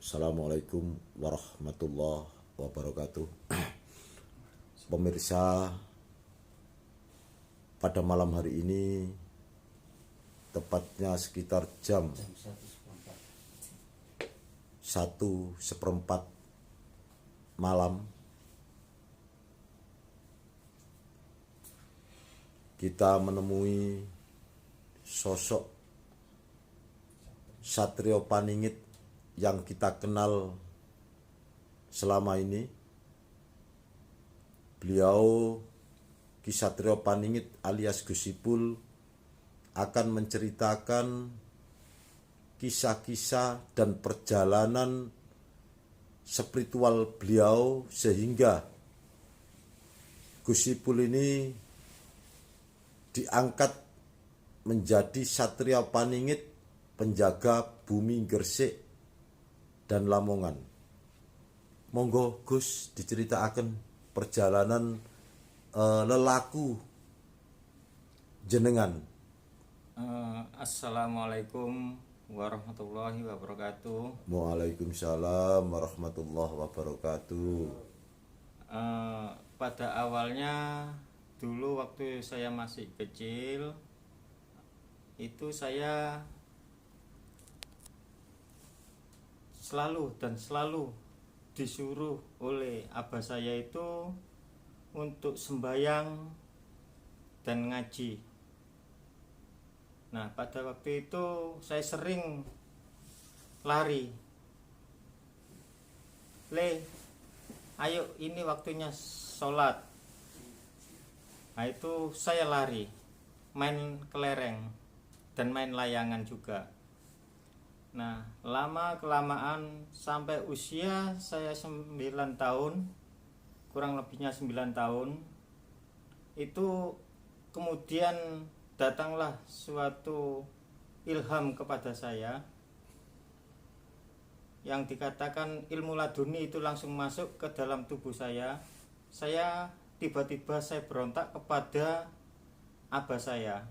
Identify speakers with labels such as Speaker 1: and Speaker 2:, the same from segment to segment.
Speaker 1: Assalamualaikum warahmatullahi wabarakatuh. Pemirsa, pada malam hari ini tepatnya sekitar jam 1:01 malam kita menemui sosok Satrio Paningit yang kita kenal selama ini. Beliau Ki Satrio Paningit alias Gus Ipul akan menceritakan kisah-kisah dan perjalanan spiritual beliau sehingga Gus Ipul ini diangkat menjadi Satrio Paningit, penjaga bumi Gresik dan Lamongan. Monggo Gus diceritakan perjalanan lelaku jenengan.
Speaker 2: Assalamualaikum warahmatullahi wabarakatuh.
Speaker 1: Waalaikumsalam warahmatullahi wabarakatuh.
Speaker 2: Pada awalnya dulu waktu saya masih kecil itu saya selalu disuruh oleh abah saya itu untuk sembahyang dan ngaji. Nah, pada waktu itu saya sering lari. Ayo ini waktunya sholat. Nah, itu saya lari, main kelereng dan main layangan juga. Nah, lama-kelamaan sampai usia saya 9 tahun, kurang lebihnya 9 tahun, itu kemudian datanglah suatu ilham kepada saya yang dikatakan ilmu laduni itu langsung masuk ke dalam tubuh saya. Saya tiba-tiba saya berontak kepada abah saya.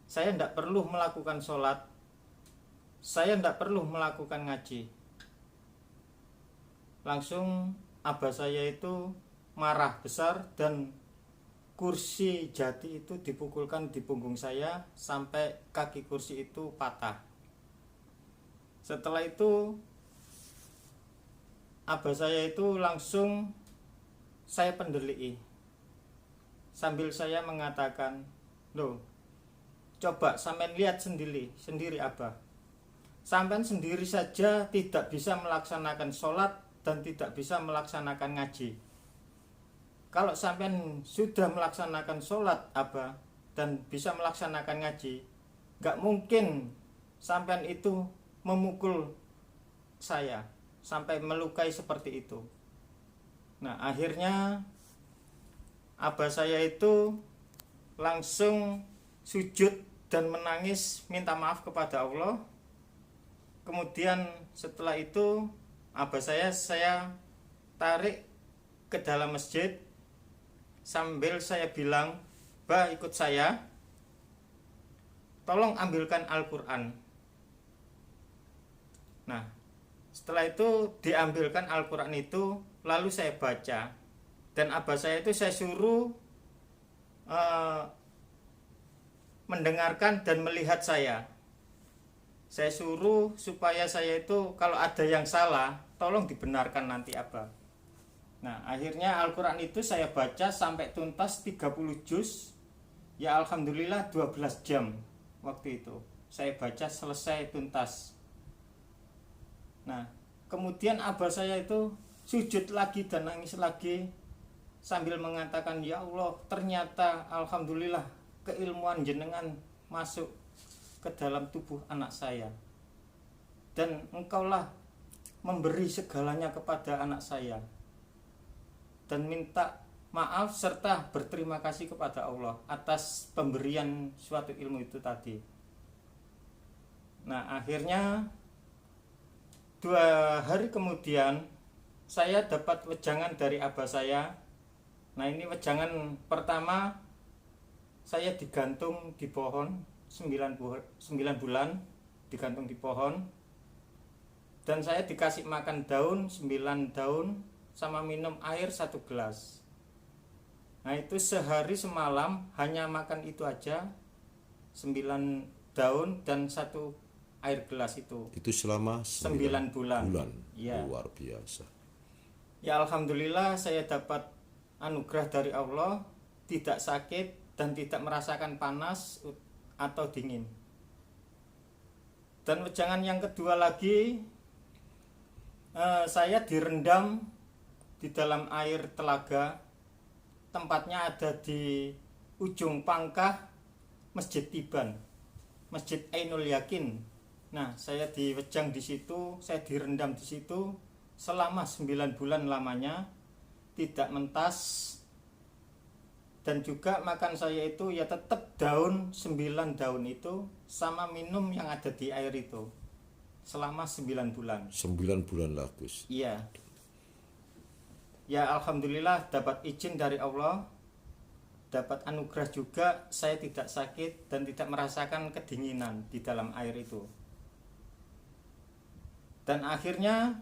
Speaker 2: Saya tidak perlu melakukan sholat, saya tidak perlu melakukan ngaji. Langsung abah saya itu marah besar dan kursi jati itu dipukulkan di punggung saya sampai kaki kursi itu patah. Setelah itu abah saya itu langsung saya pendelii sambil saya mengatakan, "Loh, coba sampean lihat sendiri abah. Sampean sendiri saja tidak bisa melaksanakan sholat dan tidak bisa melaksanakan ngaji. Kalau sampean sudah melaksanakan sholat abah dan bisa melaksanakan ngaji, gak mungkin sampean itu memukul saya sampai melukai seperti itu." Nah, akhirnya abah saya itu langsung sujud dan menangis minta maaf kepada Allah. Kemudian setelah itu abah saya tarik ke dalam masjid sambil saya bilang, "Bah, ikut saya, tolong ambilkan Al-Quran." Nah, setelah itu diambilkan Al-Quran itu, lalu saya baca. Dan abah saya itu saya suruh mendengarkan dan melihat saya. Saya suruh supaya saya itu kalau ada yang salah, tolong dibenarkan nanti abah. Nah, akhirnya Al-Quran itu saya baca sampai tuntas 30 juz. Ya alhamdulillah 12 jam waktu itu saya baca selesai tuntas. Nah, kemudian abah saya itu sujud lagi dan nangis lagi sambil mengatakan, "Ya Allah, ternyata alhamdulillah keilmuan jenengan masuk ke dalam tubuh anak saya. Dan engkaulah memberi segalanya kepada anak saya." Dan minta maaf serta berterima kasih kepada Allah atas pemberian suatu ilmu itu tadi. Nah, akhirnya 2 hari kemudian saya dapat wejangan dari abah saya. Nah, ini wejangan pertama, saya digantung di pohon 9 bulan digantung di pohon. Dan saya dikasih makan daun 9 daun sama minum air 1 gelas. Nah itu sehari semalam hanya makan itu aja, 9 daun dan 1 air gelas itu.
Speaker 1: Itu selama
Speaker 2: 9 bulan. Ya.
Speaker 1: Luar biasa.
Speaker 2: Ya alhamdulillah saya dapat anugerah dari Allah, tidak sakit dan tidak merasakan panas atau dingin. Dan wejangan yang kedua lagi, saya direndam di dalam air telaga. Tempatnya ada di ujung pangkah Masjid Tiban, Masjid Ainul Yakin. Nah, saya diwejang di situ, saya direndam di situ selama 9 bulan lamanya, tidak mentas. Dan juga makan saya itu ya tetap daun, 9 daun itu sama minum yang ada di air itu selama 9 bulan.
Speaker 1: 9 bulan lah Gus.
Speaker 2: Iya. Ya alhamdulillah dapat izin dari Allah, dapat anugerah juga, saya tidak sakit dan tidak merasakan kedinginan di dalam air itu. Dan akhirnya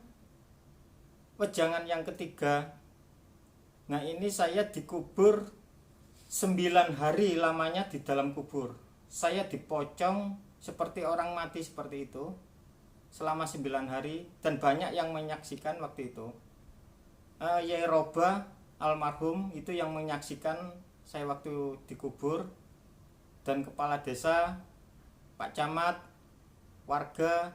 Speaker 2: wejangan yang ketiga, nah ini saya dikubur 9 hari lamanya di dalam kubur. Saya dipocong seperti orang mati seperti itu selama 9 hari, dan banyak yang menyaksikan waktu itu. Yai Roba almarhum itu yang menyaksikan saya waktu dikubur, dan kepala desa, Pak Camat, warga,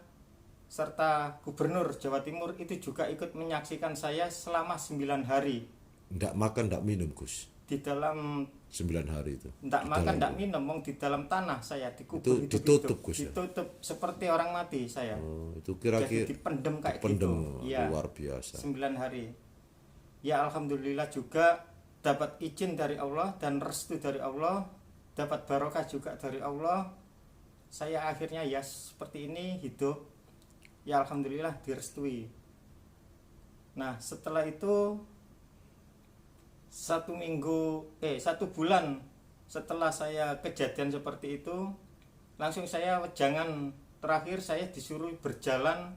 Speaker 2: serta Gubernur Jawa Timur itu juga ikut menyaksikan saya selama 9 hari.
Speaker 1: Nggak makan, nggak minum Gus.
Speaker 2: Di dalam
Speaker 1: 9 hari itu.
Speaker 2: Nggak
Speaker 1: Di
Speaker 2: makan,
Speaker 1: dalam-
Speaker 2: nggak minum, di dalam tanah saya dikubur
Speaker 1: Itu
Speaker 2: hidup-hidup.
Speaker 1: ditutup, Gus, ya?
Speaker 2: Ditutup seperti orang mati saya.
Speaker 1: Oh, itu
Speaker 2: Jadi
Speaker 1: kira-kira
Speaker 2: dipendem kayak
Speaker 1: dipendem.
Speaker 2: gitu. Iya.
Speaker 1: Luar biasa.
Speaker 2: 9 hari. Ya alhamdulillah juga dapat izin dari Allah dan restu dari Allah, dapat barokah juga dari Allah. Saya akhirnya ya seperti ini hidup. Ya alhamdulillah direstui. Nah, setelah itu 1 bulan setelah saya kejadian seperti itu, langsung saya wejangan terakhir saya disuruh berjalan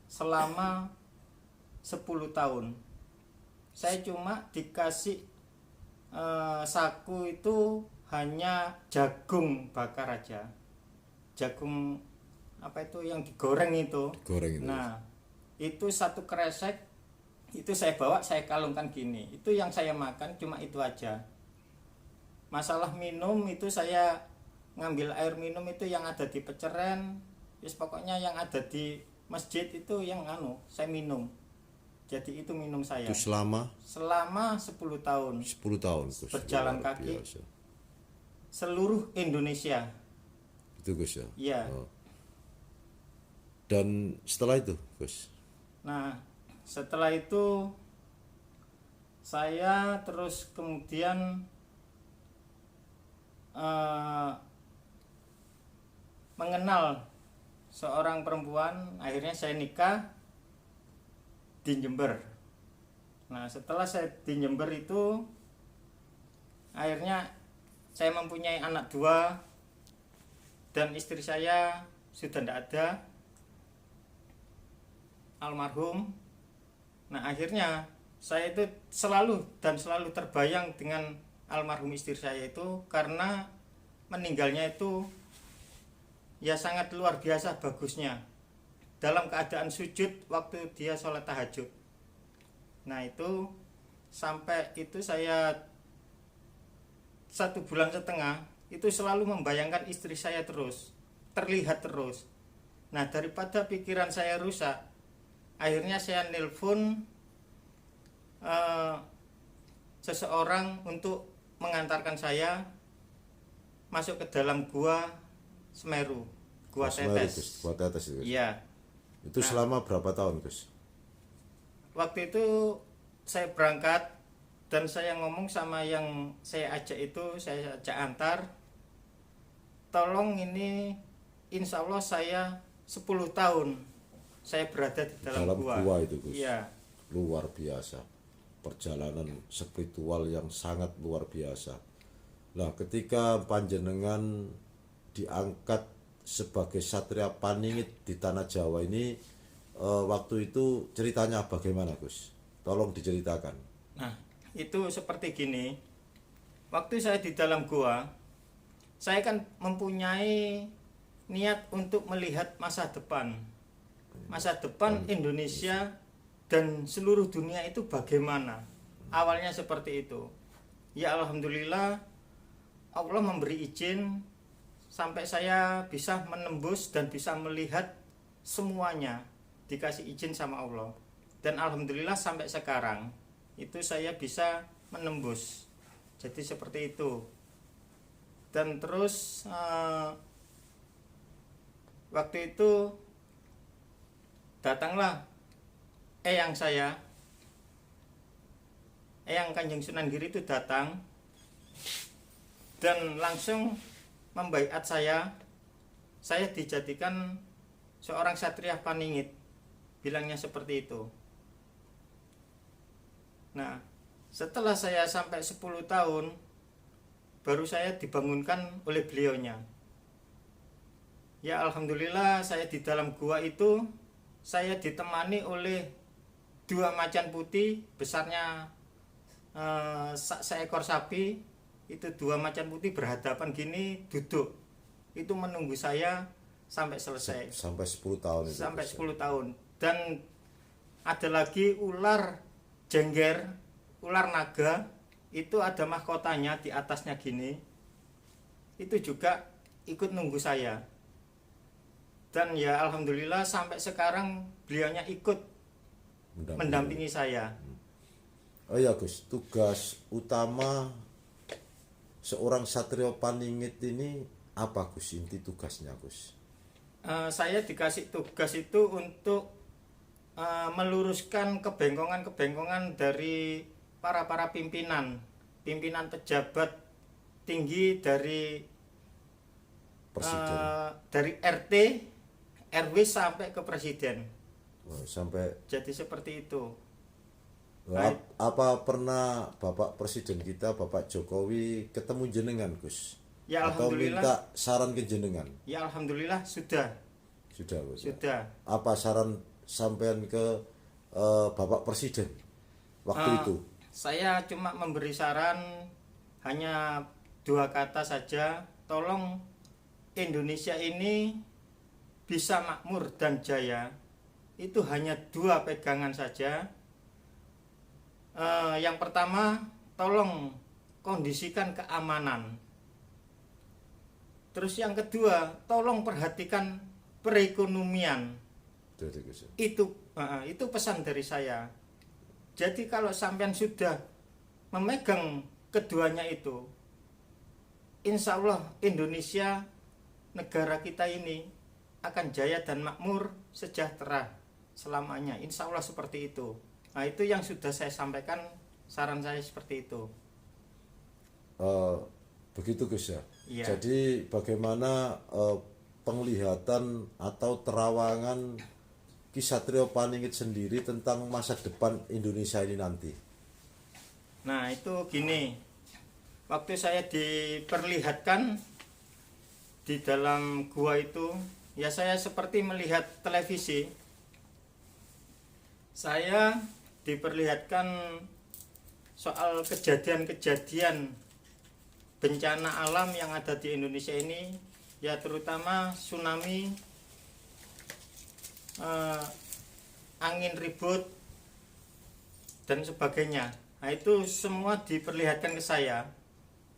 Speaker 2: selama 10 tahun. Saya cuma dikasih saku itu hanya jagung bakar aja. Jagung apa itu yang digoreng itu.
Speaker 1: Goreng itu.
Speaker 2: Nah, itu 1 kresek itu saya bawa, saya kalungkan gini. Itu yang saya makan cuma itu aja. Masalah minum itu saya ngambil air minum itu yang ada di peceren, pokoknya yang ada di masjid itu yang saya minum. Jadi itu minum saya.
Speaker 1: Itu selama
Speaker 2: 10 tahun
Speaker 1: 10 tahun Gus.
Speaker 2: Berjalan
Speaker 1: Luar
Speaker 2: kaki.
Speaker 1: biasa.
Speaker 2: seluruh Indonesia.
Speaker 1: Itu Gus ya.
Speaker 2: Iya.
Speaker 1: Oh. Dan setelah itu Gus.
Speaker 2: Nah, setelah itu saya terus kemudian mengenal seorang perempuan, akhirnya saya nikah di Jember. Nah, setelah saya di Jember itu akhirnya saya mempunyai anak 2 dan istri saya sudah tidak ada, almarhum. Nah, akhirnya saya itu selalu terbayang dengan almarhum istri saya itu, karena meninggalnya itu ya sangat luar biasa bagusnya. Dalam keadaan sujud waktu dia sholat tahajud. Nah, itu sampai itu saya 1,5 bulan itu selalu membayangkan istri saya terus, terlihat terus. Nah, daripada pikiran saya rusak, akhirnya saya nelpon seseorang untuk mengantarkan saya masuk ke dalam gua Semeru, gua
Speaker 1: Semeru, Gus.
Speaker 2: Tetes.
Speaker 1: Gua Tetes itu Gus.
Speaker 2: Iya.
Speaker 1: Itu selama berapa tahun Gus?
Speaker 2: Waktu itu saya berangkat dan saya ngomong sama yang saya ajak itu, saya ajak antar, tolong ini insya Allah saya 10 tahun saya berada di dalam gua.
Speaker 1: Itu Gus.
Speaker 2: Iya.
Speaker 1: Luar biasa. Perjalanan spiritual yang sangat luar biasa. Nah, ketika panjenengan diangkat sebagai Satria Paningit di tanah Jawa ini, waktu itu ceritanya bagaimana Gus? Tolong diceritakan.
Speaker 2: Nah, itu seperti gini. Waktu saya di dalam gua, saya kan mempunyai niat untuk melihat masa depan. Masa depan Indonesia dan seluruh dunia itu bagaimana. Awalnya seperti itu. Ya alhamdulillah Allah memberi izin sampai saya bisa menembus dan bisa melihat semuanya, dikasih izin sama Allah. Dan alhamdulillah sampai sekarang itu saya bisa menembus. Jadi seperti itu. Dan terus waktu itu datanglah eyang Kanjeng Sunan Giri itu datang dan langsung membaiat saya dijadikan seorang satria paningit, bilangnya seperti itu. Nah, setelah saya sampai 10 tahun baru saya dibangunkan oleh beliaunya. Ya alhamdulillah saya di dalam gua itu saya ditemani oleh 2 macan putih besarnya seekor sapi. Itu 2 macan putih berhadapan gini duduk. Itu menunggu saya sampai selesai.
Speaker 1: Sampai 10 tahun itu.
Speaker 2: Sampai
Speaker 1: Gus.
Speaker 2: 10 tahun. Dan ada lagi ular jengger, ular naga, itu ada mahkotanya di atasnya gini. Itu juga ikut nunggu saya. Dan ya alhamdulillah sampai sekarang beliaunya ikut mendampingi saya.
Speaker 1: Oh ya Gus, tugas utama seorang satrio paningit ini apa Gus? Inti tugasnya Gus?
Speaker 2: Saya dikasih tugas itu untuk meluruskan kebengkongan-kebengkongan dari para pimpinan pejabat tinggi dari
Speaker 1: Presiden.
Speaker 2: dari RT, RW sampai ke presiden.
Speaker 1: Oh, sampai
Speaker 2: Jadi seperti itu.
Speaker 1: apa pernah Bapak Presiden kita Bapak Jokowi ketemu jenengan Gus?
Speaker 2: Ya
Speaker 1: Atau
Speaker 2: alhamdulillah.
Speaker 1: minta saran ke jenengan?
Speaker 2: Ya alhamdulillah sudah.
Speaker 1: Sudah Gus.
Speaker 2: Sudah.
Speaker 1: Apa saran sampean ke Bapak Presiden waktu itu?
Speaker 2: Saya cuma memberi saran hanya 2 kata saja. Tolong Indonesia ini bisa makmur dan jaya. Itu hanya 2 pegangan saja. Yang pertama, tolong kondisikan keamanan. Terus yang kedua, tolong perhatikan perekonomian. Itu pesan dari saya. Jadi kalau sampean sudah memegang keduanya itu, insya Allah Indonesia, negara kita ini akan jaya dan makmur, sejahtera selamanya. Insya Allah seperti itu. Nah itu yang sudah saya sampaikan, saran saya seperti itu.
Speaker 1: Begitu Gus ya.
Speaker 2: Iya.
Speaker 1: Jadi bagaimana penglihatan atau terawangan Ki Satrio Paningit sendiri tentang masa depan Indonesia ini nanti?
Speaker 2: Nah itu gini, waktu saya diperlihatkan di dalam gua itu, ya saya seperti melihat televisi. Saya diperlihatkan soal kejadian-kejadian bencana alam yang ada di Indonesia ini, ya terutama tsunami, angin ribut dan sebagainya. Nah itu semua diperlihatkan ke saya.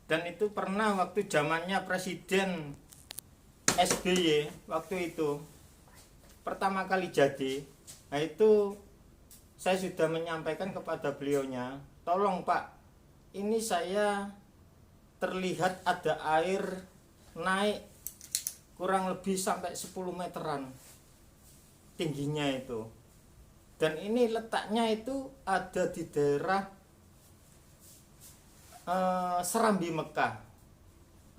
Speaker 2: Dan itu pernah waktu zamannya Presiden SBY waktu itu pertama kali jadi. Nah itu saya sudah menyampaikan kepada beliaunya, tolong Pak, ini saya terlihat ada air naik kurang lebih sampai 10 meteran tingginya itu. Dan ini letaknya itu ada di daerah Serambi Mekah.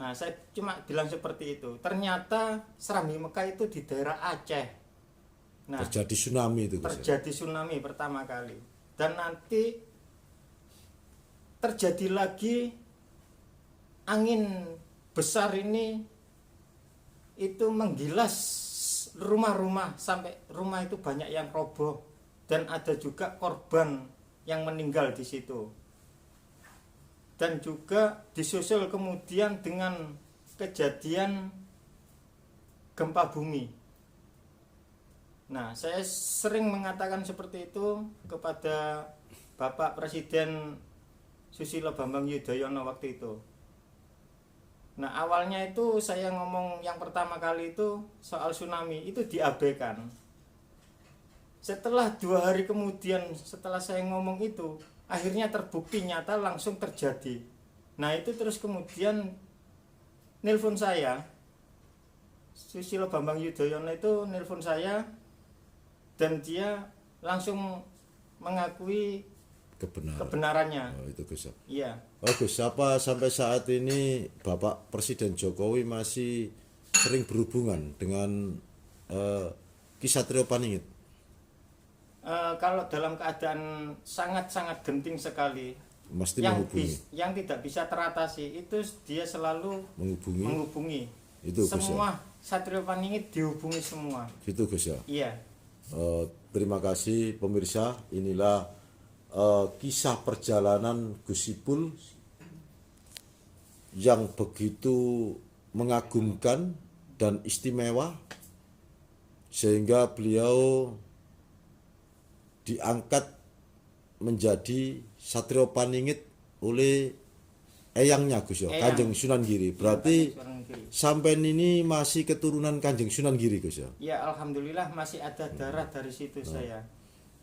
Speaker 2: Nah saya cuma bilang seperti itu. Ternyata Serambi Mekah itu di daerah Aceh. Nah,
Speaker 1: Terjadi tsunami itu Gus.
Speaker 2: terjadi tsunami pertama kali. Dan nanti terjadi lagi angin besar ini itu menggilas rumah-rumah, sampai rumah itu banyak yang roboh dan ada juga korban yang meninggal di situ. Dan juga disusul kemudian dengan kejadian gempa bumi. Nah, saya sering mengatakan seperti itu kepada Bapak Presiden Susilo Bambang Yudhoyono waktu itu. Nah, awalnya itu saya ngomong yang pertama kali itu soal tsunami itu diabaikan. Setelah 2 hari kemudian setelah saya ngomong itu, akhirnya terbukti nyata langsung terjadi. Nah, itu terus kemudian nelpon saya, Susilo Bambang Yudhoyono itu nelpon saya, dan dia langsung mengakui kebenarannya.
Speaker 1: Oh, itu Gus.
Speaker 2: Iya.
Speaker 1: Oh Gus, apa sampai saat ini Bapak Presiden Jokowi masih sering berhubungan dengan Ki Satrio Paningit?
Speaker 2: Kalau dalam keadaan sangat-sangat genting sekali,
Speaker 1: Mesti menghubungi.
Speaker 2: yang tidak bisa teratasi itu dia selalu menghubungi.
Speaker 1: Itu Gus,
Speaker 2: semua Satrio Paningit dihubungi semua.
Speaker 1: Gitu Gus ya.
Speaker 2: Iya.
Speaker 1: Terima kasih pemirsa, inilah kisah perjalanan Gus Ipul yang begitu mengagumkan dan istimewa sehingga beliau diangkat menjadi Satrio Paningit oleh eyangnya Gus ya, Kanjeng Sunan Giri. Berarti sampai ini masih keturunan Kanjeng Sunan Giri Gus ya?
Speaker 2: Ya, alhamdulillah masih ada darah dari situ saya.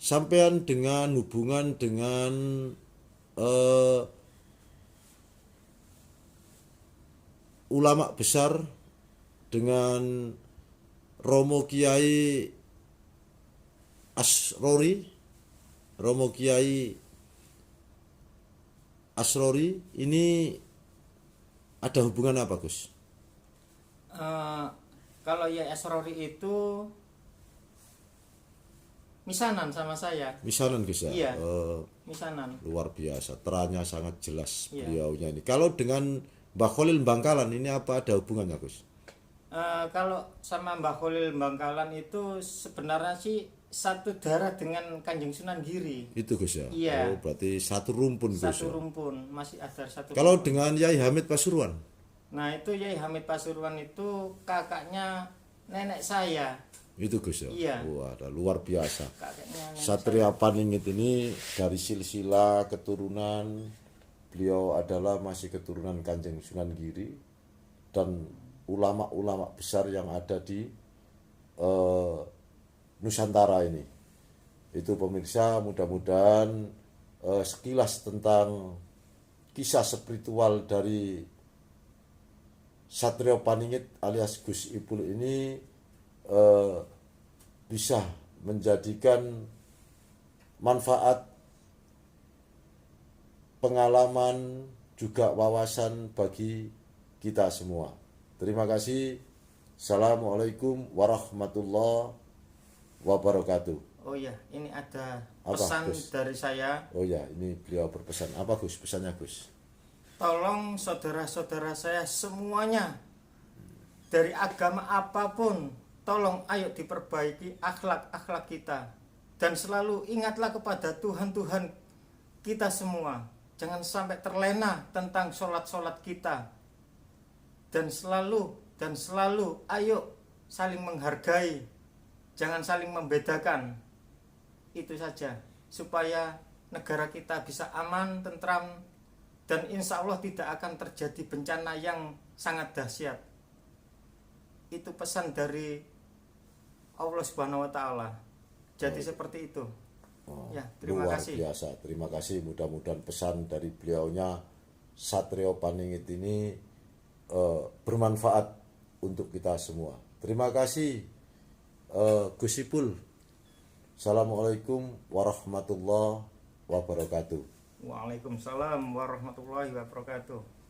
Speaker 1: Sampean dengan hubungan dengan ulama besar, dengan Romo Kiai Asrori, Romo Kiai Asrori, ini ada hubungan apa Gus?
Speaker 2: Kalau Yai Asrori itu misanan sama saya.
Speaker 1: Misanan Gus ya?
Speaker 2: Iya, misanan.
Speaker 1: Luar biasa, teranya sangat jelas
Speaker 2: Iya.
Speaker 1: beliaunya ini. Kalau dengan Mbah Kholil Bangkalan ini apa ada hubungannya Gus?
Speaker 2: Kalau sama Mbah Kholil Bangkalan itu sebenarnya sih satu darah dengan Kanjeng Sunan Giri.
Speaker 1: Itu Gus ya?
Speaker 2: Iya.
Speaker 1: Oh, berarti satu rumpun Gus
Speaker 2: Satu
Speaker 1: ya?
Speaker 2: rumpun, masih ada satu
Speaker 1: Kalau
Speaker 2: rumpun.
Speaker 1: dengan Yai Hamid Pasuruan?
Speaker 2: Nah, itu Yai Hamid Pasuruan itu kakaknya nenek saya.
Speaker 1: Itu Gus ya?
Speaker 2: Iya.
Speaker 1: Wah, ada luar biasa.
Speaker 2: Kakaknya nenek
Speaker 1: Satria Paningit ini dari silsilah keturunan, beliau adalah masih keturunan Kanjeng Sunan Giri dan ulama-ulama besar yang ada di Nusantara ini. Itu pemirsa, mudah-mudahan sekilas tentang kisah spiritual dari Satrio Paningit alias Gus Ipul ini bisa menjadikan manfaat, pengalaman, juga wawasan bagi kita semua. Terima kasih. Assalamualaikum warahmatullahi wabarakatuh.
Speaker 2: Oh iya, ini ada
Speaker 1: Apa,
Speaker 2: pesan
Speaker 1: Gus?
Speaker 2: dari saya.
Speaker 1: Oh ya, ini beliau berpesan. Apa Gus pesannya Gus?
Speaker 2: Tolong saudara-saudara saya semuanya, dari agama apapun, tolong ayo diperbaiki akhlak-akhlak kita. Dan selalu ingatlah kepada Tuhan-Tuhan kita semua. Jangan sampai terlena tentang sholat-sholat kita. Dan selalu ayo saling menghargai. Jangan saling membedakan. Itu saja, supaya negara kita bisa aman, tentram, dan insya Allah tidak akan terjadi bencana yang sangat dahsyat. Itu pesan dari Allah Subhanahu wa Ta'ala. Jadi seperti itu. Ya, terima
Speaker 1: Luar
Speaker 2: kasih.
Speaker 1: biasa. Terima kasih. Mudah-mudahan pesan dari beliaunya Satrio Paningit ini bermanfaat untuk kita semua. Terima kasih Gus Ipul. Assalamualaikum warahmatullahi wabarakatuh.
Speaker 2: Waalaikumsalam warahmatullahi wabarakatuh.